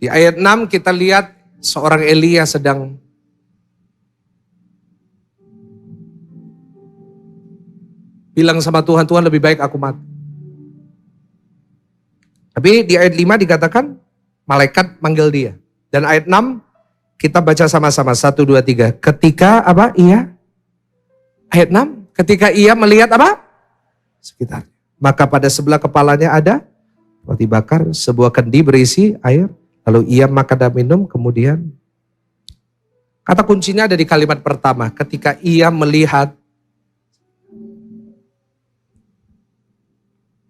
Di ayat 6 kita lihat seorang Elia sedang bilang sama Tuhan, Tuhan lebih baik aku mati. Tapi di ayat 5 dikatakan malaikat manggil dia. Dan ayat 6 kita baca sama-sama. 1, 2, 3. Ketika apa? Iya. Ayat 6. Ketika ia melihat apa? Sekitarnya. Maka pada sebelah kepalanya ada roti bakar, sebuah kendi berisi air. Lalu ia makan dan minum, kemudian kata kuncinya ada di kalimat pertama. Ketika ia melihat,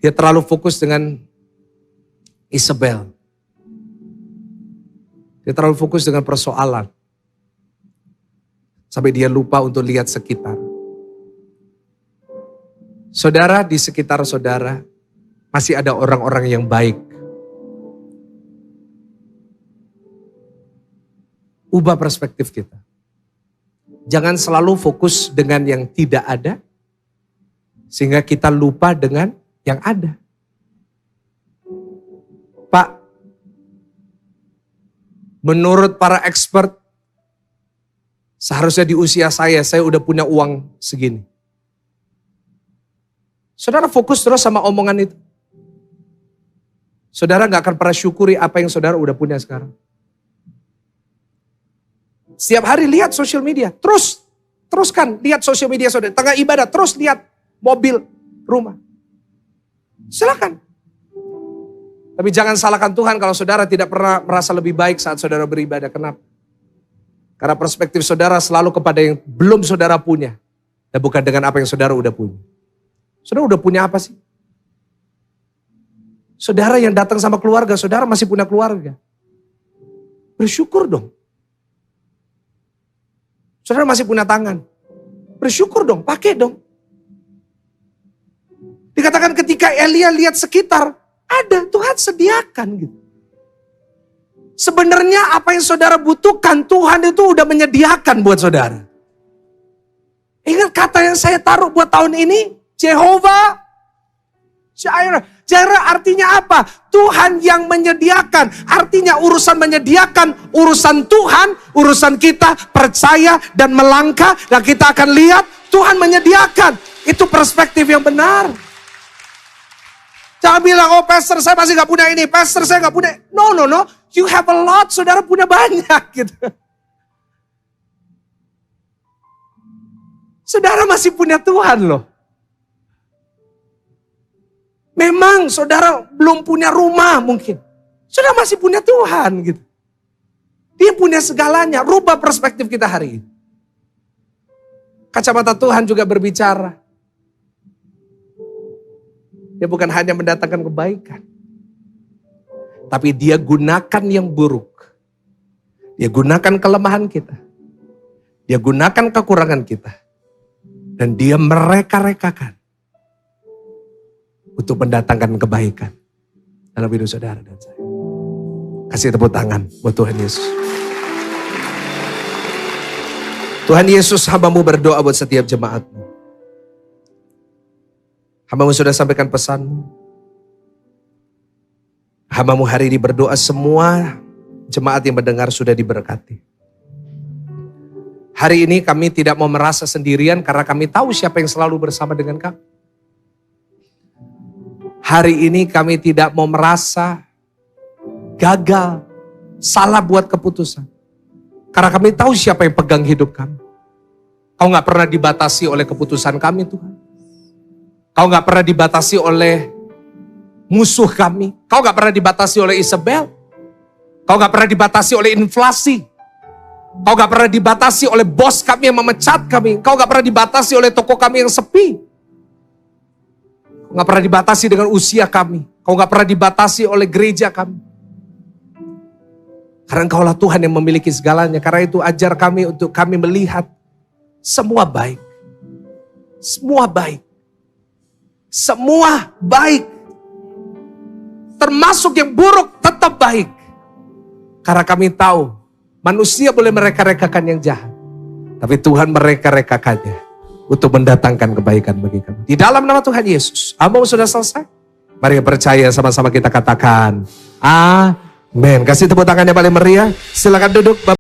dia terlalu fokus dengan Isabel. Dia terlalu fokus dengan persoalan. Sampai dia lupa untuk lihat sekitar. Saudara, di sekitar saudara masih ada orang-orang yang baik. Ubah perspektif kita. Jangan selalu fokus dengan yang tidak ada, sehingga kita lupa dengan yang ada. Pak, menurut para expert, seharusnya di usia saya udah punya uang segini. Saudara fokus terus sama omongan itu. Saudara gak akan pernah syukuri apa yang saudara udah punya sekarang. Setiap hari lihat sosial media, teruskan lihat sosial media saudara. Tengah ibadah terus lihat mobil, rumah. Silakan. Tapi jangan salahkan Tuhan kalau saudara tidak pernah merasa lebih baik saat saudara beribadah. Kenapa? Karena perspektif saudara selalu kepada yang belum saudara punya. Dan bukan dengan apa yang saudara udah punya. Saudara udah punya apa sih? Saudara yang datang sama keluarga, saudara masih punya keluarga. Bersyukur dong. Saudara masih punya tangan. Bersyukur dong, pakai dong. Dikatakan ketika Elia lihat sekitar, ada Tuhan sediakan gitu. Sebenarnya apa yang saudara butuhkan, Tuhan itu udah menyediakan buat saudara. Ingat kata yang saya taruh buat tahun ini, Jehovah Jireh. Jireh artinya apa? Tuhan yang menyediakan. Artinya urusan menyediakan, urusan Tuhan, urusan kita percaya dan melangkah. Dan kita akan lihat Tuhan menyediakan. Itu perspektif yang benar. Jangan bilang, oh pastor saya masih gak punya ini, pastor saya gak punya. No. You have a lot, saudara punya banyak gitu. Saudara masih punya Tuhan loh. Memang saudara belum punya rumah mungkin. Saudara masih punya Tuhan gitu. Dia punya segalanya. Rubah perspektif kita hari ini. Kacamata Tuhan juga berbicara. Dia bukan hanya mendatangkan kebaikan. Tapi dia gunakan yang buruk. Dia gunakan kelemahan kita. Dia gunakan kekurangan kita. Dan dia mereka-rekakan. Untuk mendatangkan kebaikan dalam hidup saudara dan saya. Kasih tepuk tangan buat Tuhan Yesus. Tuhan Yesus, hamba-Mu berdoa buat setiap jemaat-Mu. Hambamu sudah sampaikan pesanmu. Hambamu hari ini berdoa semua jemaat yang mendengar sudah diberkati. Hari ini kami tidak mau merasa sendirian karena kami tahu siapa yang selalu bersama dengan kami. Hari ini kami tidak mau merasa gagal, salah buat keputusan. Karena kami tahu siapa yang pegang hidup kami. Kau gak pernah dibatasi oleh keputusan kami Tuhan. Kau gak pernah dibatasi oleh musuh kami. Kau gak pernah dibatasi oleh Isabel. Kau gak pernah dibatasi oleh inflasi. Kau gak pernah dibatasi oleh bos kami yang memecat kami. Kau gak pernah dibatasi oleh toko kami yang sepi. Kau gak pernah dibatasi dengan usia kami. Kau gak pernah dibatasi oleh gereja kami. Karena Engkaulah Tuhan yang memiliki segalanya. Karena itu ajar kami untuk kami melihat semua baik. Semua baik. Semua baik. Termasuk yang buruk tetap baik. Karena kami tahu manusia boleh mereka-rekakan yang jahat. Tapi Tuhan mereka-rekakannya untuk mendatangkan kebaikan bagi kami. Di dalam nama Tuhan Yesus. Hambamu sudah selesai? Mari percaya sama-sama kita katakan. Amin. Kasih tepuk tangan yang paling meriah. Silakan duduk.